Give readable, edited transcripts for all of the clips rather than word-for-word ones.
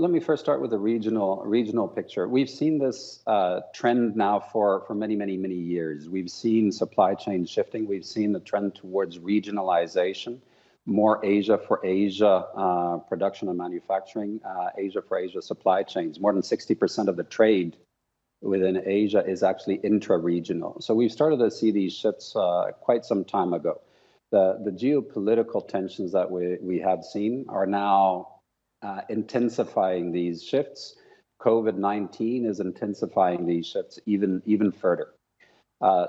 let me first start with the regional picture. We've seen this trend now for many years. We've seen supply chain shifting. We've seen the trend towards regionalization, more Asia for Asia production and manufacturing, Asia for Asia supply chains. More than 60% of the trade within Asia is actually intra-regional. So we've started to see these shifts quite some time ago. The geopolitical tensions that we have seen are now intensifying these shifts. COVID-19 is intensifying these shifts even further.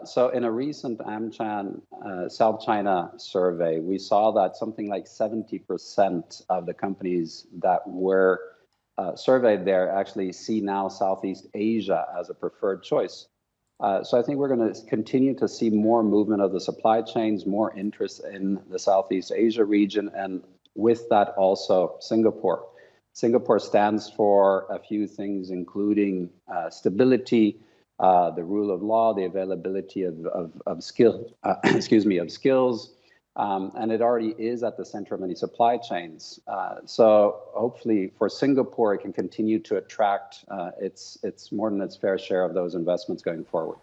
So in a recent AmCham South China survey, we saw that something like 70% of the companies that were surveyed there actually see now Southeast Asia as a preferred choice. So I think we're going to continue to see more movement of the supply chains, more interest in the Southeast Asia region, and with that also Singapore. Singapore stands for a few things, including stability, the rule of law, the availability of skills, and it already is at the center of many supply chains. So hopefully for Singapore, it can continue to attract its more than its fair share of those investments going forward.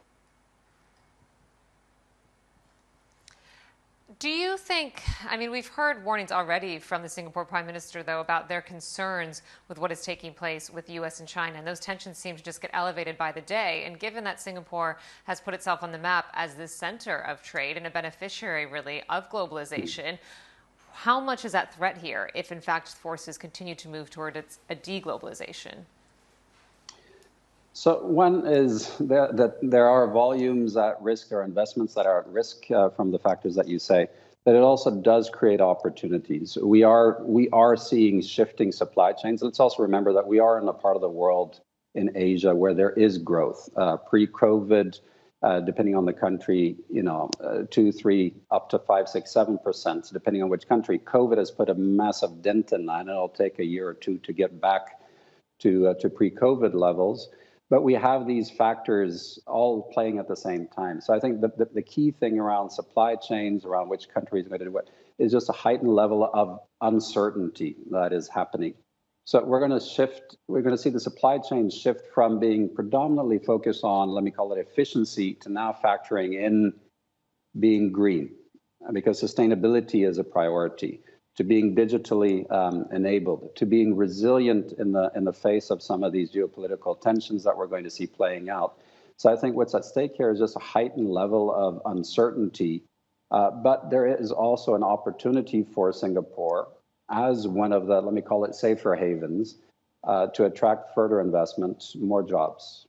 Do you think, I mean, we've heard warnings already from the Singapore Prime Minister, though, about their concerns with what is taking place with the U.S. and China, and those tensions seem to just get elevated by the day. And given that Singapore has put itself on the map as the center of trade and a beneficiary, really, of globalization, how much is that threat here if, in fact, forces continue to move toward a deglobalization? So one is that there are volumes at risk, there are investments that are at risk from the factors that you say, but it also does create opportunities. We are seeing shifting supply chains. Let's also remember that we are in a part of the world in Asia where there is growth. Pre-COVID, depending on the country, 2, 3, up to 5, 6, 7%, depending on which country. COVID has put a massive dent in that, and it'll take a year or two to get back to pre-COVID levels. But we have these factors all playing at the same time. So I think the key thing around supply chains, around which countries are going to do what, is just a heightened level of uncertainty that is happening. So we're going to see the supply chain shift from being predominantly focused on, let me call it efficiency, to now factoring in being green, because sustainability is a priority, to being digitally enabled, to being resilient in the face of some of these geopolitical tensions that we're going to see playing out. So I think what's at stake here is just a heightened level of uncertainty, but there is also an opportunity for Singapore as one of the, let me call it, safer havens to attract further investment, more jobs.